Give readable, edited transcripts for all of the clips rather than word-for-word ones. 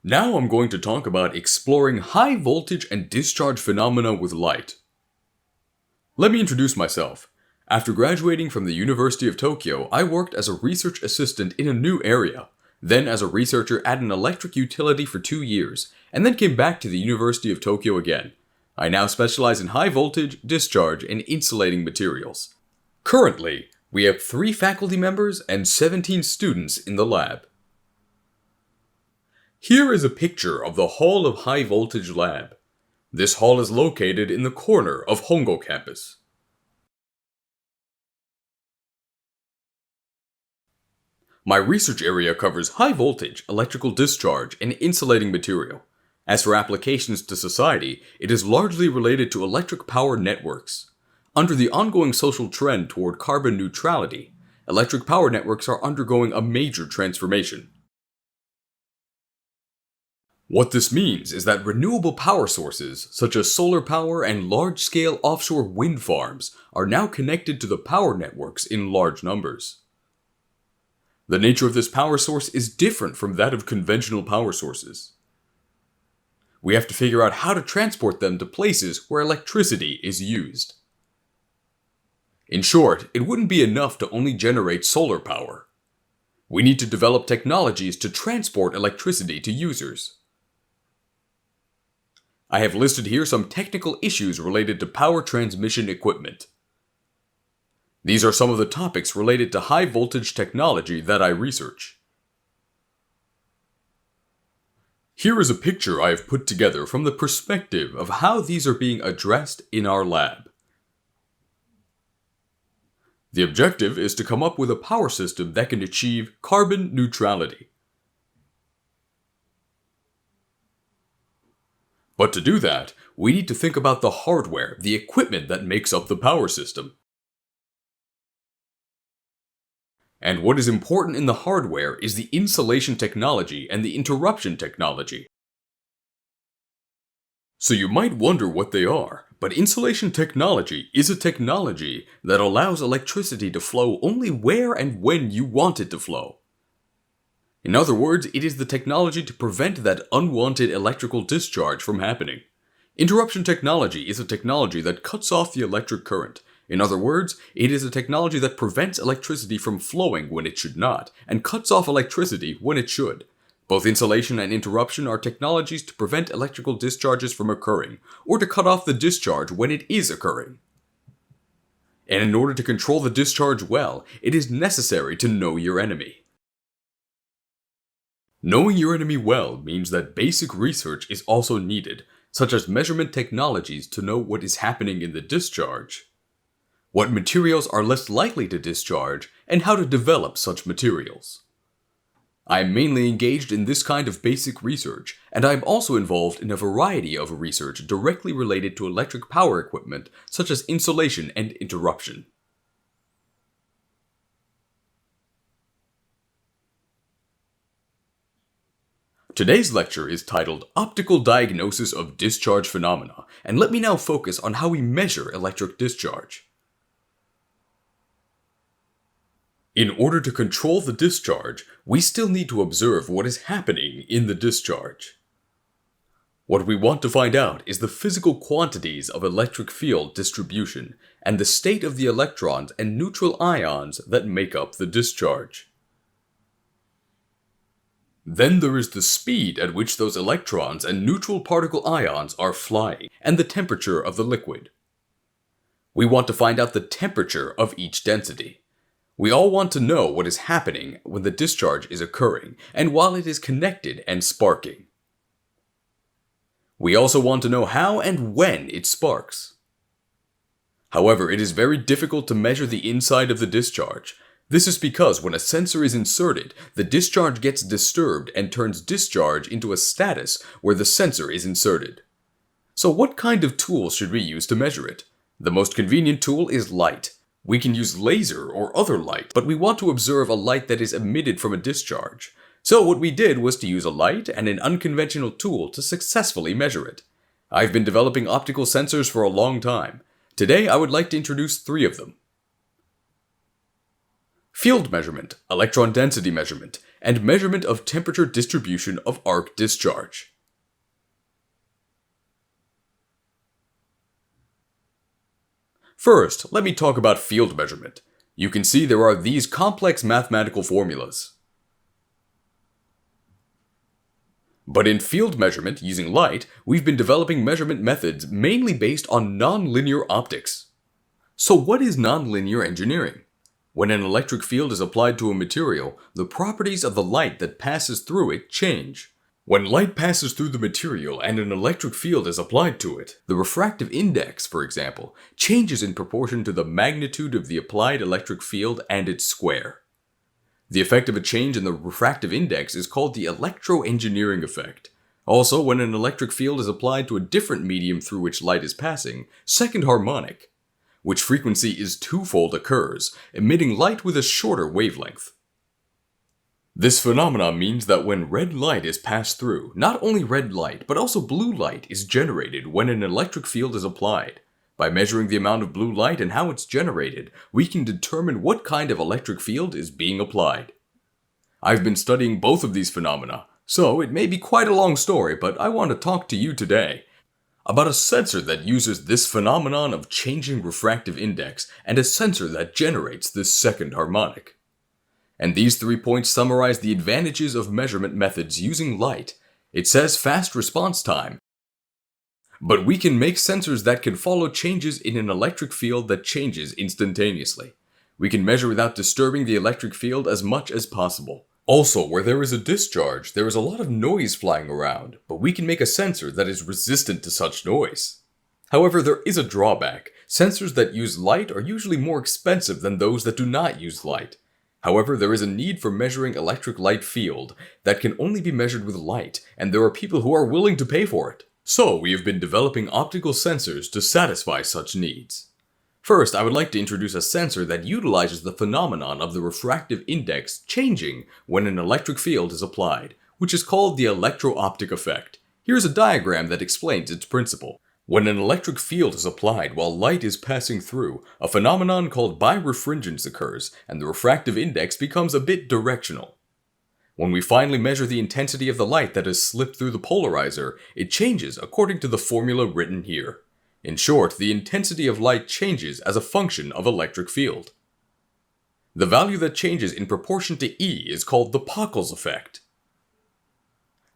Now I'm going to talk about exploring high voltage and discharge phenomena with light. Let me introduce myself. After graduating from the University of Tokyo, I worked as a research assistant in a new area, then as a researcher at an electric utility for 2 years, and then came back to the University of Tokyo again. I now specialize in high voltage, discharge, and insulating materials. Currently, we have 3 faculty members and 17 students in the lab. Here is a picture of the Hall of High Voltage Lab. This hall is located in the corner of Hongo campus. My research area covers high voltage, electrical discharge, and insulating material. As for applications to society, it is largely related to electric power networks. Under the ongoing social trend toward carbon neutrality, electric power networks are undergoing a major transformation. What this means is that renewable power sources, such as solar power and large-scale offshore wind farms, are now connected to the power networks in large numbers. The nature of this power source is different from that of conventional power sources. We have to figure out how to transport them to places where electricity is used. In short, it wouldn't be enough to only generate solar power. We need to develop technologies to transport electricity to users. I have listed here some technical issues related to power transmission equipment. These are some of the topics related to high voltage technology that I research. Here is a picture I have put together from the perspective of how these are being addressed in our lab. The objective is to come up with a power system that can achieve carbon neutrality. But to do that, we need to think about the hardware, the equipment that makes up the power system. And what is important in the hardware is the insulation technology and the interruption technology. So you might wonder what they are, but insulation technology is a technology that allows electricity to flow only where and when you want it to flow. In other words, it is the technology to prevent that unwanted electrical discharge from happening. Interruption technology is a technology that cuts off the electric current. In other words, it is a technology that prevents electricity from flowing when it should not, and cuts off electricity when it should. Both insulation and interruption are technologies to prevent electrical discharges from occurring, or to cut off the discharge when it is occurring. And in order to control the discharge well, it is necessary to know your enemy. Knowing your enemy well means that basic research is also needed, such as measurement technologies to know what is happening in the discharge, what materials are less likely to discharge, and how to develop such materials. I am mainly engaged in this kind of basic research, and I am also involved in a variety of research directly related to electric power equipment, such as insulation and interruption. Today's lecture is titled Optical Diagnosis of Discharge Phenomena, and let me now focus on how we measure electric discharge. In order to control the discharge, we still need to observe what is happening in the discharge. What we want to find out is the physical quantities of electric field distribution and the state of the electrons and neutral ions that make up the discharge. Then there is the speed at which those electrons and neutral particle ions are flying, and the temperature of the liquid. We want to find out the temperature of each density. We all want to know what is happening when the discharge is occurring, and while it is connected and sparking. We also want to know how and when it sparks. However, it is very difficult to measure the inside of the discharge. This is because when a sensor is inserted, the discharge gets disturbed and turns discharge into a status where the sensor is inserted. So what kind of tool should we use to measure it? The most convenient tool is light. We can use laser or other light, but we want to observe a light that is emitted from a discharge. So what we did was to use a light and an unconventional tool to successfully measure it. I've been developing optical sensors for a long time. Today I would like to introduce 3 of them. Field measurement, electron density measurement, and measurement of temperature distribution of arc discharge. First, let me talk about field measurement. You can see there are these complex mathematical formulas. But in field measurement using light, we've been developing measurement methods mainly based on nonlinear optics. So what is nonlinear engineering? When an electric field is applied to a material, the properties of the light that passes through it change. When light passes through the material and an electric field is applied to it, the refractive index, for example, changes in proportion to the magnitude of the applied electric field and its square. The effect of a change in the refractive index is called the electroengineering effect. Also, when an electric field is applied to a different medium through which light is passing, second harmonic, which frequency is twofold, occurs, emitting light with a shorter wavelength. This phenomenon means that when red light is passed through, not only red light, but also blue light is generated when an electric field is applied. By measuring the amount of blue light and how it's generated, we can determine what kind of electric field is being applied. I've been studying both of these phenomena, so it may be quite a long story, but I want to talk to you today about a sensor that uses this phenomenon of changing refractive index and a sensor that generates this second harmonic. And these 3 points summarize the advantages of measurement methods using light. It says fast response time. But we can make sensors that can follow changes in an electric field that changes instantaneously. We can measure without disturbing the electric field as much as possible. Also, where there is a discharge, there is a lot of noise flying around, but we can make a sensor that is resistant to such noise. However, there is a drawback. Sensors that use light are usually more expensive than those that do not use light. However, there is a need for measuring electric light field that can only be measured with light, and there are people who are willing to pay for it. So, we have been developing optical sensors to satisfy such needs. First, I would like to introduce a sensor that utilizes the phenomenon of the refractive index changing when an electric field is applied, which is called the electro-optic effect. Here's a diagram that explains its principle. When an electric field is applied while light is passing through, a phenomenon called birefringence occurs, and the refractive index becomes a bit directional. When we finally measure the intensity of the light that has slipped through the polarizer, it changes according to the formula written here. In short, the intensity of light changes as a function of electric field. The value that changes in proportion to E is called the Pockels effect.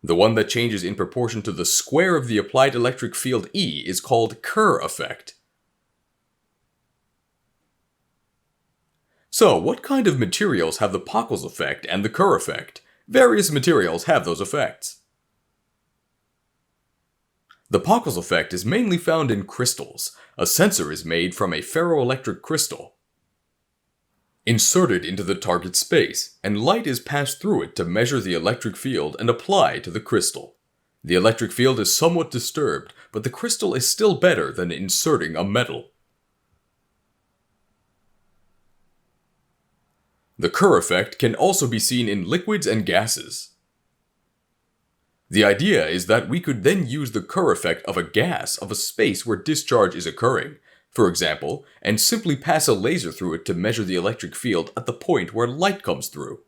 The one that changes in proportion to the square of the applied electric field E is called Kerr effect. So, what kind of materials have the Pockels effect and the Kerr effect? Various materials have those effects. The Pockels effect is mainly found in crystals. A sensor is made from a ferroelectric crystal, inserted into the target space, and light is passed through it to measure the electric field and apply to the crystal. The electric field is somewhat disturbed, but the crystal is still better than inserting a metal. The Kerr effect can also be seen in liquids and gases. The idea is that we could then use the Kerr effect of a gas of a space where discharge is occurring, for example, and simply pass a laser through it to measure the electric field at the point where light comes through.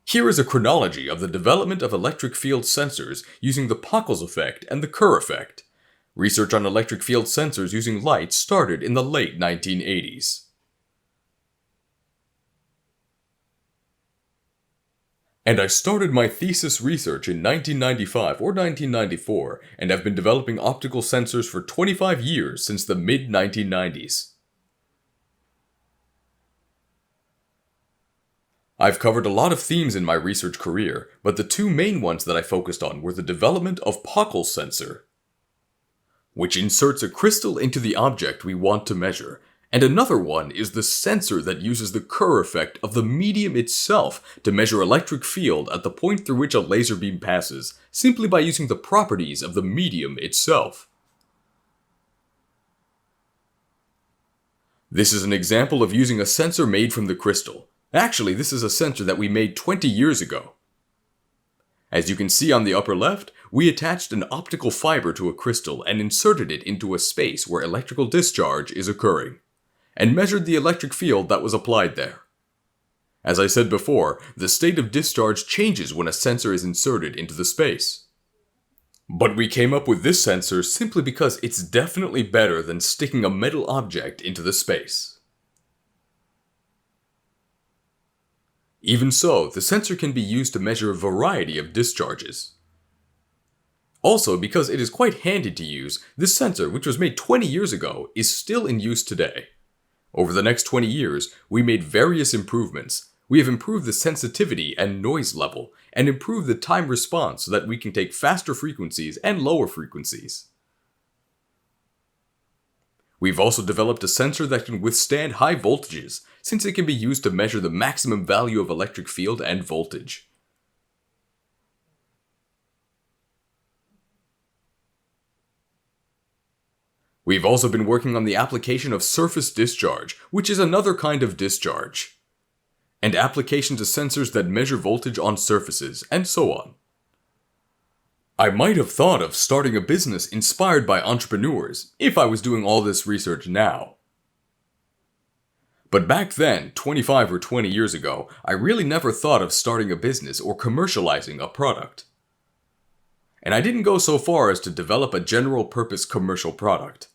Here is a chronology of the development of electric field sensors using the Pockels effect and the Kerr effect. Research on electric field sensors using light started in the late 1980s. And I started my thesis research in 1995 or 1994, and have been developing optical sensors for 25 years since the mid-1990s. I've covered a lot of themes in my research career, but the 2 main ones that I focused on were the development of Pockels sensor, which inserts a crystal into the object we want to measure, and another one is the sensor that uses the Kerr effect of the medium itself to measure electric field at the point through which a laser beam passes, simply by using the properties of the medium itself. This is an example of using a sensor made from the crystal. Actually, this is a sensor that we made 20 years ago. As you can see on the upper left, we attached an optical fiber to a crystal and inserted it into a space where electrical discharge is occurring, and measured the electric field that was applied there. As I said before, the state of discharge changes when a sensor is inserted into the space. But we came up with this sensor simply because it's definitely better than sticking a metal object into the space. Even so, the sensor can be used to measure a variety of discharges. Also, because it is quite handy to use, this sensor, which was made 20 years ago, is still in use today. Over the next 20 years, we made various improvements. We have improved the sensitivity and noise level, and improved the time response so that we can take faster frequencies and lower frequencies. We've also developed a sensor that can withstand high voltages, since it can be used to measure the maximum value of electric field and voltage. We've also been working on the application of surface discharge, which is another kind of discharge, and application to sensors that measure voltage on surfaces, and so on. I might have thought of starting a business inspired by entrepreneurs if I was doing all this research now. But back then, 25 or 20 years ago, I really never thought of starting a business or commercializing a product. And I didn't go so far as to develop a general-purpose commercial product.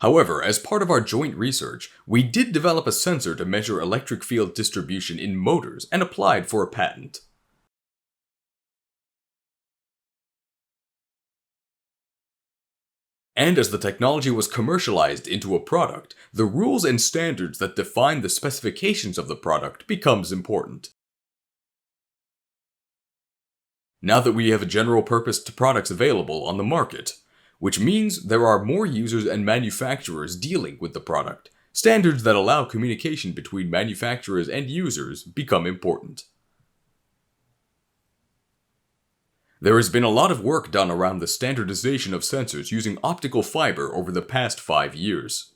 However, as part of our joint research, we did develop a sensor to measure electric field distribution in motors and applied for a patent. And as the technology was commercialized into a product, the rules and standards that define the specifications of the product becomes important. Now that we have a general-purpose products available on the market, which means there are more users and manufacturers dealing with the product, standards that allow communication between manufacturers and users become important. There has been a lot of work done around the standardization of sensors using optical fiber over the past 5 years.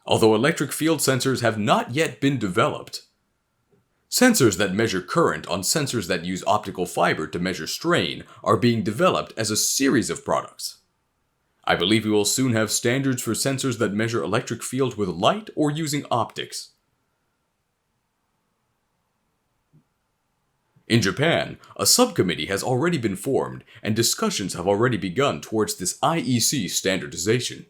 Although electric field sensors have not yet been developed, sensors that measure current on sensors that use optical fiber to measure strain are being developed as a series of products. I believe we will soon have standards for sensors that measure electric field with light or using optics. In Japan, a subcommittee has already been formed and discussions have already begun towards this IEC standardization.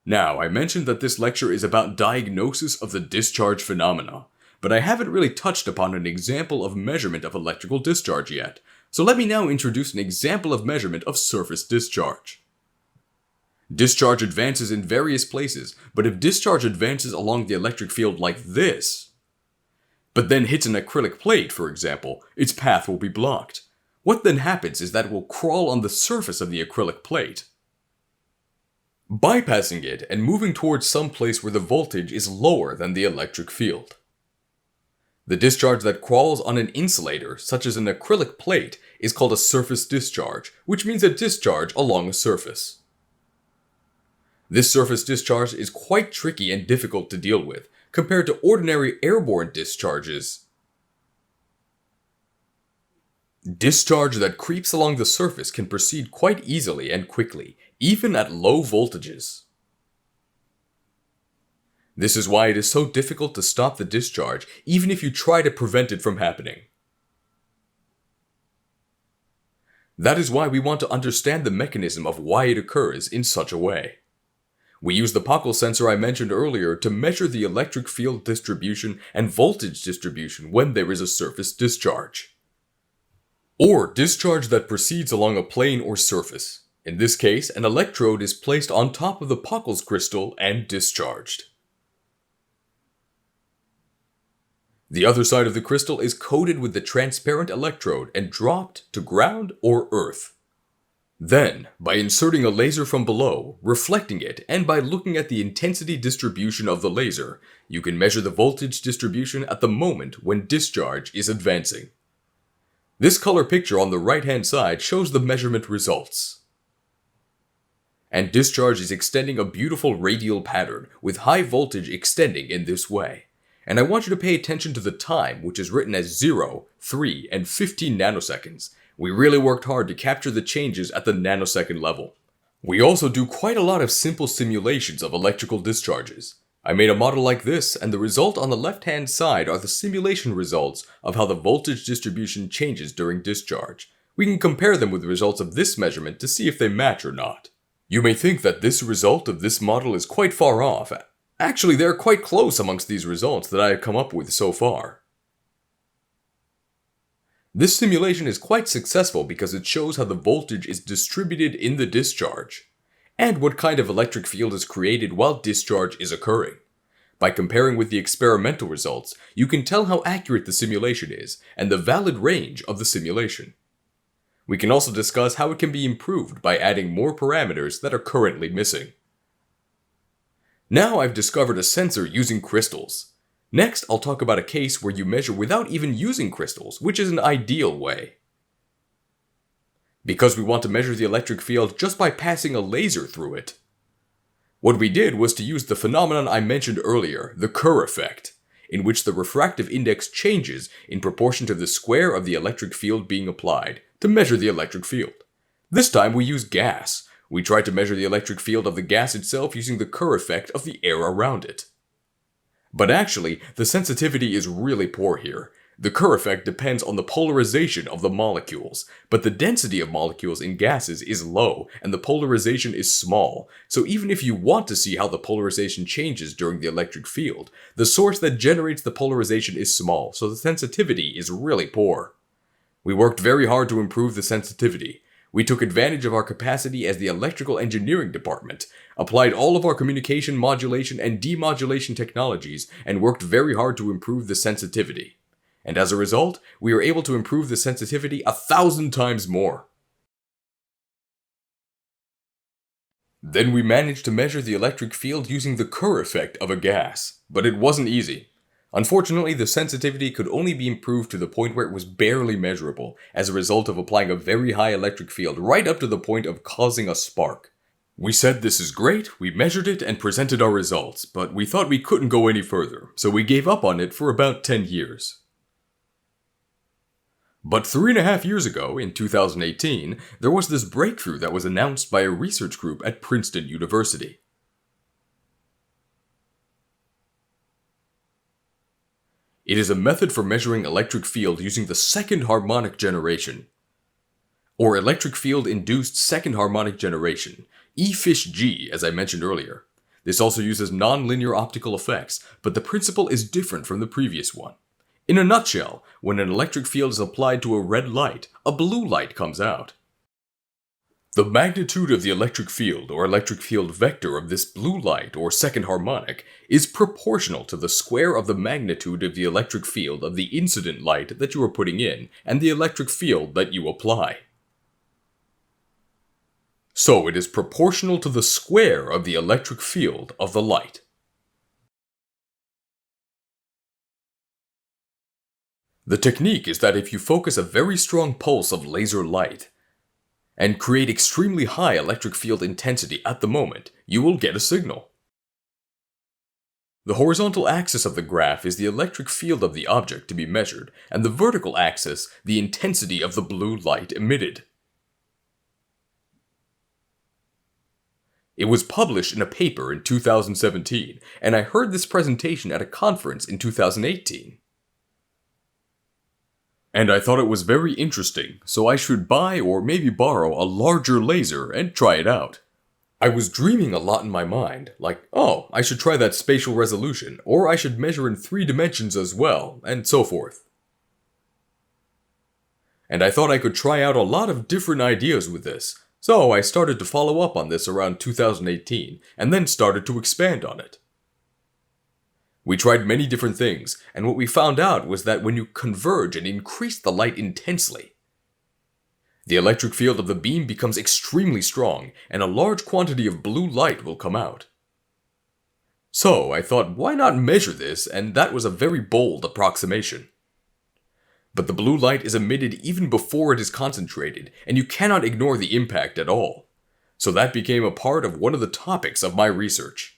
Now, I mentioned that this lecture is about diagnosis of the discharge phenomena, but I haven't really touched upon an example of measurement of electrical discharge yet, so let me now introduce an example of measurement of surface discharge. Discharge advances in various places, but if discharge advances along the electric field like this, but then hits an acrylic plate, for example, its path will be blocked. What then happens is that it will crawl on the surface of the acrylic plate, bypassing it and moving towards some place where the voltage is lower than the electric field. The discharge that crawls on an insulator, such as an acrylic plate, is called a surface discharge, which means a discharge along a surface. This surface discharge is quite tricky and difficult to deal with, compared to ordinary airborne discharges. Discharge that creeps along the surface can proceed quite easily and quickly, even at low voltages. This is why it is so difficult to stop the discharge, even if you try to prevent it from happening. That is why we want to understand the mechanism of why it occurs in such a way. We use the Optical sensor I mentioned earlier to measure the electric field distribution and voltage distribution when there is a surface discharge, or discharge that proceeds along a plane or surface. In this case, an electrode is placed on top of the Optical crystal and discharged. The other side of the crystal is coated with the transparent electrode and dropped to ground or earth. Then, by inserting a laser from below, reflecting it, and by looking at the intensity distribution of the laser, you can measure the voltage distribution at the moment when discharge is advancing. This color picture on the right-hand side shows the measurement results. And discharge is extending a beautiful radial pattern, with high voltage extending in this way. And I want you to pay attention to the time, which is written as 0, 3, and 15 nanoseconds. We really worked hard to capture the changes at the nanosecond level. We also do quite a lot of simple simulations of electrical discharges. I made a model like this, and the result on the left-hand side are the simulation results of how the voltage distribution changes during discharge. We can compare them with the results of this measurement to see if they match or not. You may think that this result of this model is quite far off. Actually, they're quite close amongst these results that I have come up with so far. This simulation is quite successful because it shows how the voltage is distributed in the discharge, and what kind of electric field is created while discharge is occurring. By comparing with the experimental results, you can tell how accurate the simulation is and the valid range of the simulation. We can also discuss how it can be improved by adding more parameters that are currently missing. Now I've discovered a sensor using crystals. Next, I'll talk about a case where you measure without even using crystals, which is an ideal way. Because we want to measure the electric field just by passing a laser through it. What we did was to use the phenomenon I mentioned earlier, the Kerr effect, in which the refractive index changes in proportion to the square of the electric field being applied, to measure the electric field. This time we use gas. We tried to measure the electric field of the gas itself using the Kerr effect of the air around it. But actually, the sensitivity is really poor here. The Kerr effect depends on the polarization of the molecules, but the density of molecules in gases is low and the polarization is small, so even if you want to see how the polarization changes during the electric field, the source that generates the polarization is small, so the sensitivity is really poor. We worked very hard to improve the sensitivity. We took advantage of our capacity as the electrical engineering department, applied all of our communication modulation and demodulation technologies, and worked very hard to improve the sensitivity. And as a result, we were able to improve the sensitivity 1,000 times more. Then we managed to measure the electric field using the Kerr effect of a gas, but it wasn't easy. Unfortunately, the sensitivity could only be improved to the point where it was barely measurable, as a result of applying a very high electric field right up to the point of causing a spark. We said this is great, we measured it and presented our results, but we thought we couldn't go any further, so we gave up on it for about 10 years. But 3.5 years ago, in 2018, there was this breakthrough that was announced by a research group at Princeton University. It is a method for measuring electric field using the second harmonic generation, or electric field induced second harmonic generation, EFISH-G as I mentioned earlier. This also uses nonlinear optical effects, but the principle is different from the previous one. In a nutshell, when an electric field is applied to a red light, a blue light comes out. The magnitude of the electric field or electric field vector of this blue light or second harmonic is proportional to the square of the magnitude of the electric field of the incident light that you are putting in and the electric field that you apply. So it is proportional to the square of the electric field of the light. The technique is that if you focus a very strong pulse of laser light and create extremely high electric field intensity at the moment, you will get a signal. The horizontal axis of the graph is the electric field of the object to be measured, and the vertical axis the intensity of the blue light emitted. It was published in a paper in 2017, and I heard this presentation at a conference in 2018. And I thought it was very interesting, so I should buy or maybe borrow a larger laser and try it out. I was dreaming a lot in my mind, like, oh, I should try that spatial resolution, or I should measure in 3 dimensions as well, and so forth. And I thought I could try out a lot of different ideas with this, so I started to follow up on this around 2018, and then started to expand on it. We tried many different things, and what we found out was that when you converge and increase the light intensely, the electric field of the beam becomes extremely strong, and a large quantity of blue light will come out. So I thought, why not measure this, and that was a very bold approximation. But the blue light is emitted even before it is concentrated, and you cannot ignore the impact at all. So that became a part of one of the topics of my research.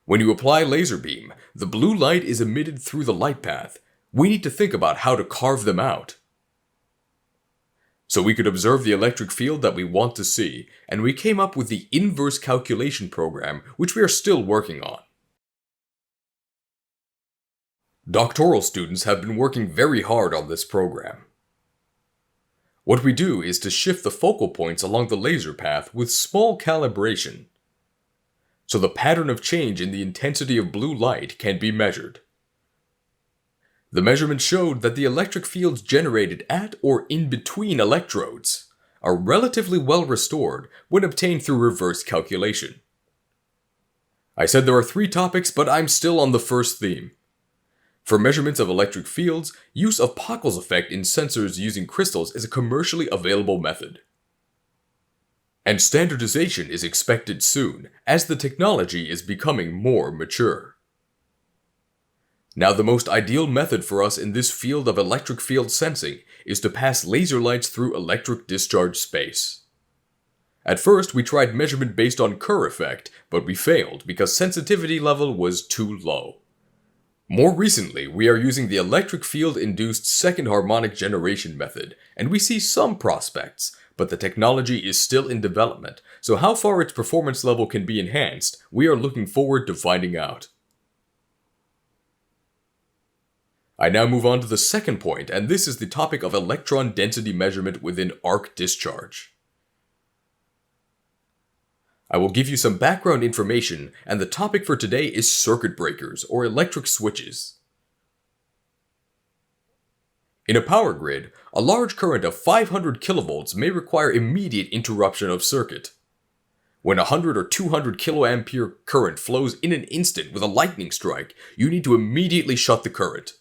When you apply laser beam, the blue light is emitted through the light path. We need to think about how to carve them out. So we could observe the electric field that we want to see, and we came up with the inverse calculation program, which we are still working on. Doctoral students have been working very hard on this program. What we do is to shift the focal points along the laser path with small calibration, so the pattern of change in the intensity of blue light can be measured. The measurement showed that the electric fields generated at or in between electrodes are relatively well restored when obtained through reverse calculation. I said there are 3 topics, but I'm still on the first theme. For measurements of electric fields, use of Pockels effect in sensors using crystals is a commercially available method. And standardization is expected soon, as the technology is becoming more mature. Now, the most ideal method for us in this field of electric field sensing is to pass laser lights through electric discharge space. At first, we tried measurement based on Kerr effect, but we failed because sensitivity level was too low. More recently, we are using the electric field-induced second harmonic generation method, and we see some prospects, but the technology is still in development, so how far its performance level can be enhanced, we are looking forward to finding out. I now move on to the second point, and this is the topic of electron density measurement within arc discharge. I will give you some background information, and the topic for today is circuit breakers, or electric switches. In a power grid, a large current of 500 kilovolts may require immediate interruption of circuit. When 100 or 200 kiloampere current flows in an instant with a lightning strike, you need to immediately shut the current.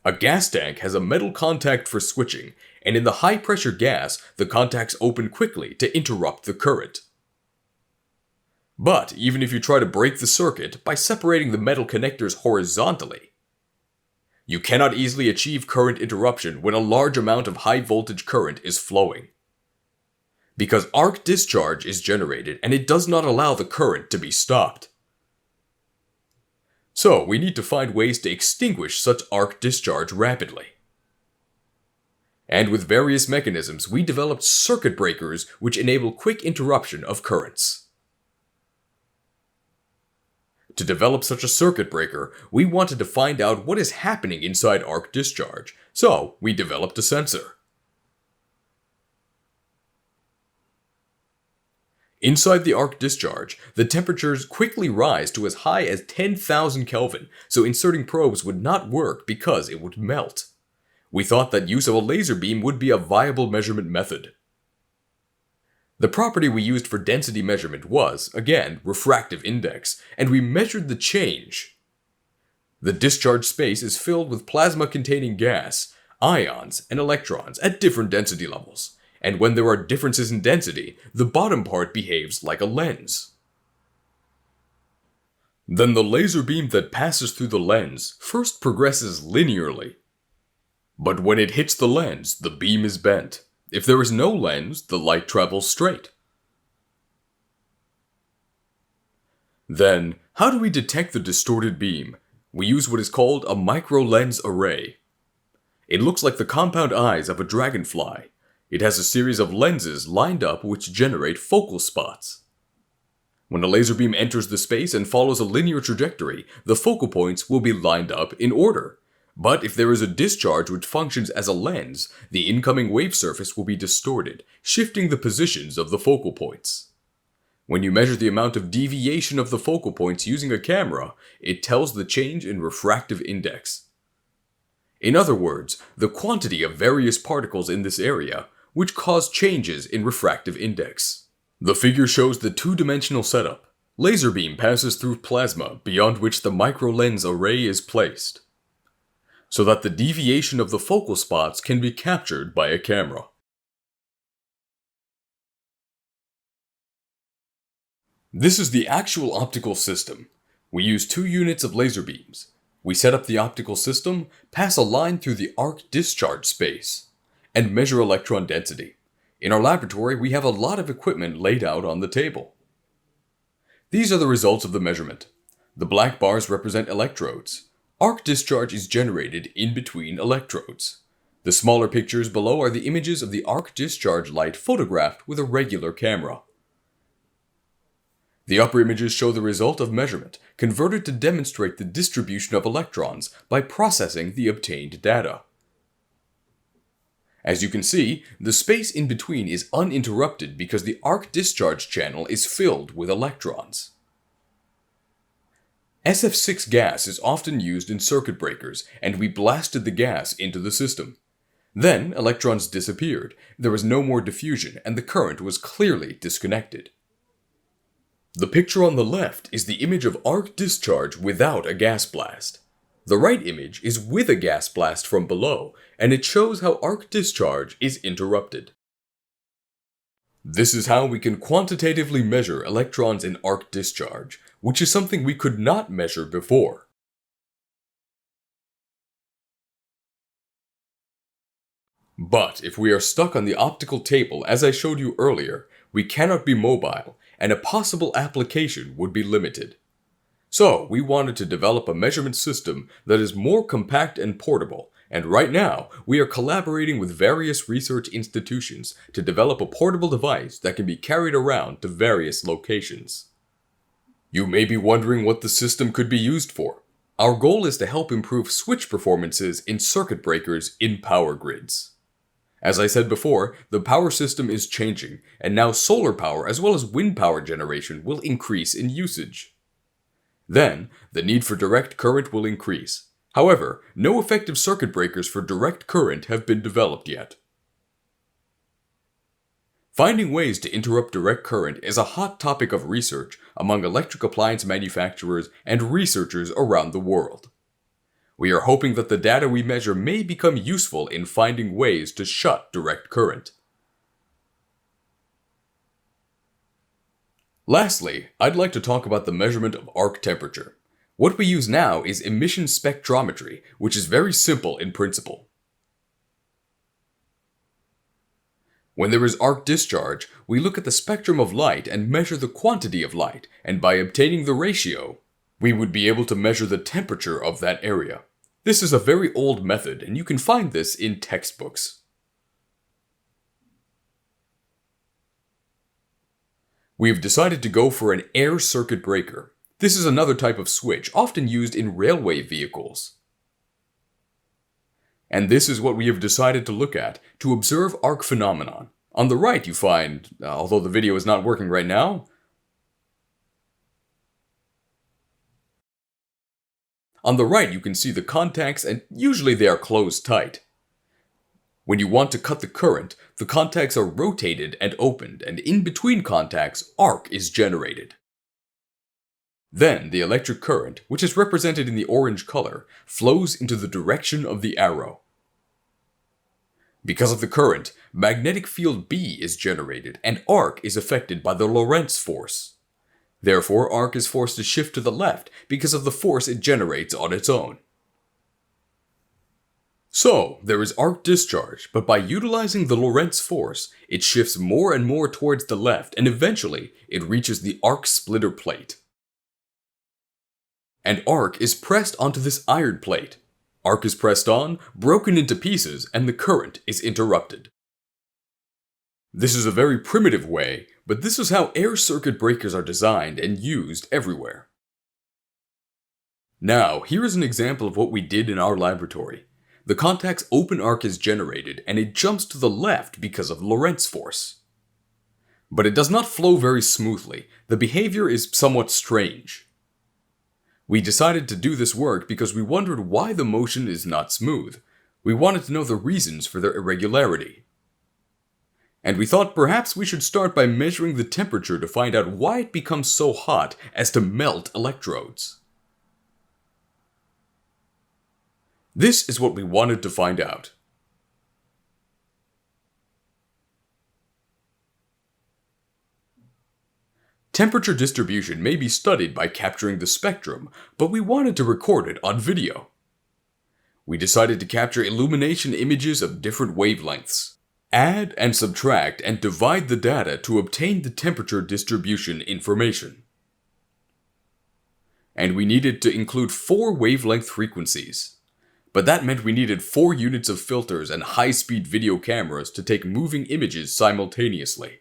A gas tank has a metal contact for switching, and in the high-pressure gas, the contacts open quickly to interrupt the current. But even if you try to break the circuit by separating the metal connectors horizontally, you cannot easily achieve current interruption when a large amount of high-voltage current is flowing. Because arc discharge is generated and it does not allow the current to be stopped. So we need to find ways to extinguish such arc discharge rapidly. And with various mechanisms, we developed circuit breakers which enable quick interruption of currents. To develop such a circuit breaker, we wanted to find out what is happening inside arc discharge, so we developed a sensor. Inside the arc discharge, the temperatures quickly rise to as high as 10,000 Kelvin, so inserting probes would not work because it would melt. We thought that use of a laser beam would be a viable measurement method. The property we used for density measurement was, again, refractive index, and we measured the change. The discharge space is filled with plasma-containing gas, ions, and electrons at different density levels. And when there are differences in density, the bottom part behaves like a lens. Then the laser beam that passes through the lens first progresses linearly. But when it hits the lens, the beam is bent. If there is no lens, the light travels straight. Then, how do we detect the distorted beam? We use what is called a microlens array. It looks like the compound eyes of a dragonfly. It has a series of lenses lined up which generate focal spots. When a laser beam enters the space and follows a linear trajectory, the focal points will be lined up in order. But if there is a discharge which functions as a lens, the incoming wave surface will be distorted, shifting the positions of the focal points. When you measure the amount of deviation of the focal points using a camera, it tells the change in refractive index. In other words, the quantity of various particles in this area, which cause changes in refractive index. The figure shows the two-dimensional setup. Laser beam passes through plasma, beyond which the microlens array is placed, so that the deviation of the focal spots can be captured by a camera. This is the actual optical system. We use 2 units of laser beams. We set up the optical system, pass a line through the arc discharge space, and measure electron density. In our laboratory, we have a lot of equipment laid out on the table. These are the results of the measurement. The black bars represent electrodes. Arc discharge is generated in between electrodes. The smaller pictures below are the images of the arc discharge light photographed with a regular camera. The upper images show the result of measurement, converted to demonstrate the distribution of electrons by processing the obtained data. As you can see, the space in between is uninterrupted because the arc discharge channel is filled with electrons. SF6 gas is often used in circuit breakers, and we blasted the gas into the system. Then, electrons disappeared, there was no more diffusion, and the current was clearly disconnected. The picture on the left is the image of arc discharge without a gas blast. The right image is with a gas blast from below, and it shows how arc discharge is interrupted. This is how we can quantitatively measure electrons in arc discharge, which is something we could not measure before. But if we are stuck on the optical table as I showed you earlier, we cannot be mobile, and a possible application would be limited. So we wanted to develop a measurement system that is more compact and portable, and right now we are collaborating with various research institutions to develop a portable device that can be carried around to various locations. You may be wondering what the system could be used for. Our goal is to help improve switch performances in circuit breakers in power grids. As I said before, the power system is changing, and now solar power as well as wind power generation will increase in usage. Then, the need for direct current will increase. However, no effective circuit breakers for direct current have been developed yet. Finding ways to interrupt direct current is a hot topic of research among electric appliance manufacturers and researchers around the world. We are hoping that the data we measure may become useful in finding ways to shut direct current. Lastly, I'd like to talk about the measurement of arc temperature. What we use now is emission spectrometry, which is very simple in principle. When there is arc discharge, we look at the spectrum of light and measure the quantity of light, and by obtaining the ratio, we would be able to measure the temperature of that area. This is a very old method, and you can find this in textbooks. We have decided to go for an air circuit breaker. This is another type of switch, often used in railway vehicles. And this is what we have decided to look at to observe arc phenomenon. On the right you find, although the video is not working right now, on the right you can see the contacts, and usually they are closed tight. When you want to cut the current, the contacts are rotated and opened, and in between contacts, arc is generated. Then the electric current, which is represented in the orange color, flows into the direction of the arrow. Because of the current, magnetic field B is generated, and arc is affected by the Lorentz force. Therefore, arc is forced to shift to the left because of the force it generates on its own. So, there is arc discharge, but by utilizing the Lorentz force, it shifts more and more towards the left, and eventually, it reaches the arc splitter plate. And arc is pressed onto this iron plate. Arc is pressed on, broken into pieces, and the current is interrupted. This is a very primitive way, but this is how air circuit breakers are designed and used everywhere. Now, here is an example of what we did in our laboratory. The contact's open arc is generated, and it jumps to the left because of Lorentz force. But it does not flow very smoothly. The behavior is somewhat strange. We decided to do this work because we wondered why the motion is not smooth. We wanted to know the reasons for their irregularity. And we thought perhaps we should start by measuring the temperature to find out why it becomes so hot as to melt electrodes. This is what we wanted to find out. Temperature distribution may be studied by capturing the spectrum, but we wanted to record it on video. We decided to capture illumination images of different wavelengths, add and subtract and divide the data to obtain the temperature distribution information. And we needed to include 4 wavelength frequencies. But that meant we needed 4 units of filters and high-speed video cameras to take moving images simultaneously.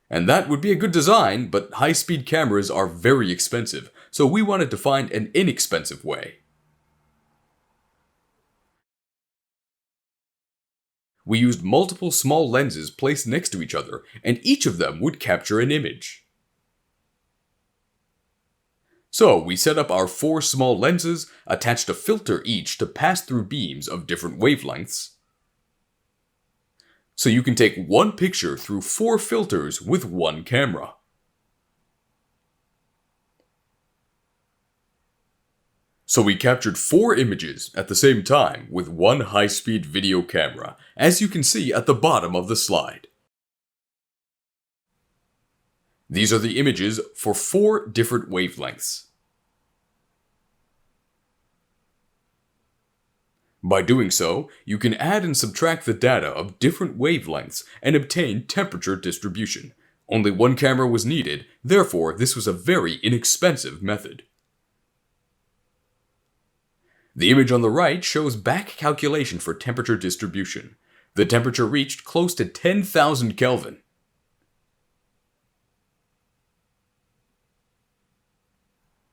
And that would be a good design, but high-speed cameras are very expensive, so we wanted to find an inexpensive way. We used multiple small lenses placed next to each other, and each of them would capture an image. So we set up our 4 small lenses, attached a filter each to pass through beams of different wavelengths. So you can take one picture through 4 filters with one camera. So we captured 4 images at the same time with one high-speed video camera, as you can see at the bottom of the slide. These are the images for 4 different wavelengths. By doing so, you can add and subtract the data of different wavelengths and obtain temperature distribution. Only one camera was needed, therefore this was a very inexpensive method. The image on the right shows back calculation for temperature distribution. The temperature reached close to 10,000 Kelvin.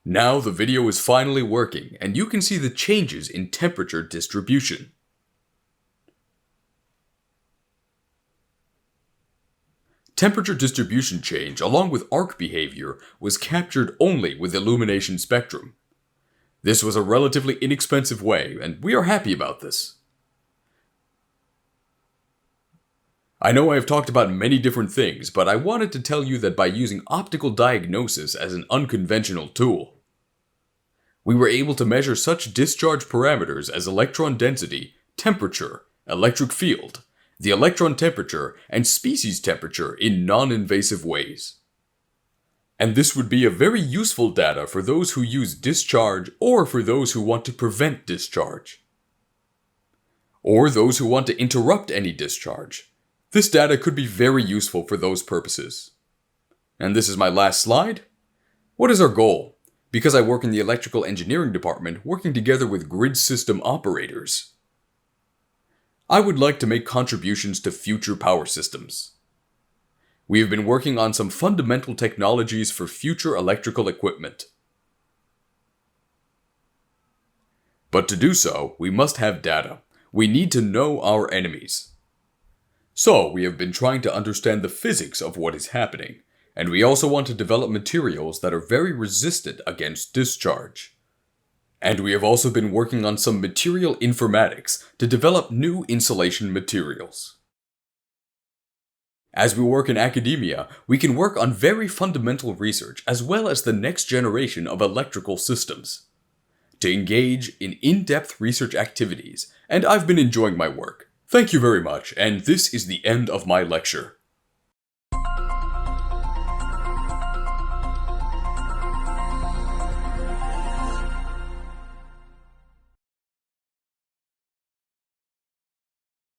Now the video is finally working, and you can see the changes in temperature distribution. Temperature distribution change, along with arc behavior, was captured only with illumination spectrum. This was a relatively inexpensive way, and we are happy about this. I know I have talked about many different things, but I wanted to tell you that by using optical diagnosis as an unconventional tool, we were able to measure such discharge parameters as electron density, temperature, electric field, the electron temperature, and species temperature in non-invasive ways. And this would be a very useful data for those who use discharge or for those who want to prevent discharge, or those who want to interrupt any discharge. This data could be very useful for those purposes. And this is my last slide. What is our goal? Because I work in the electrical engineering department working together with grid system operators, I would like to make contributions to future power systems. We have been working on some fundamental technologies for future electrical equipment. But to do so, we must have data. We need to know our enemies. So, we have been trying to understand the physics of what is happening, and we also want to develop materials that are very resistant against discharge. And we have also been working on some material informatics to develop new insulation materials. As we work in academia, we can work on very fundamental research as well as the next generation of electrical systems to engage in in-depth research activities, and I've been enjoying my work. Thank you very much, and this is the end of my lecture.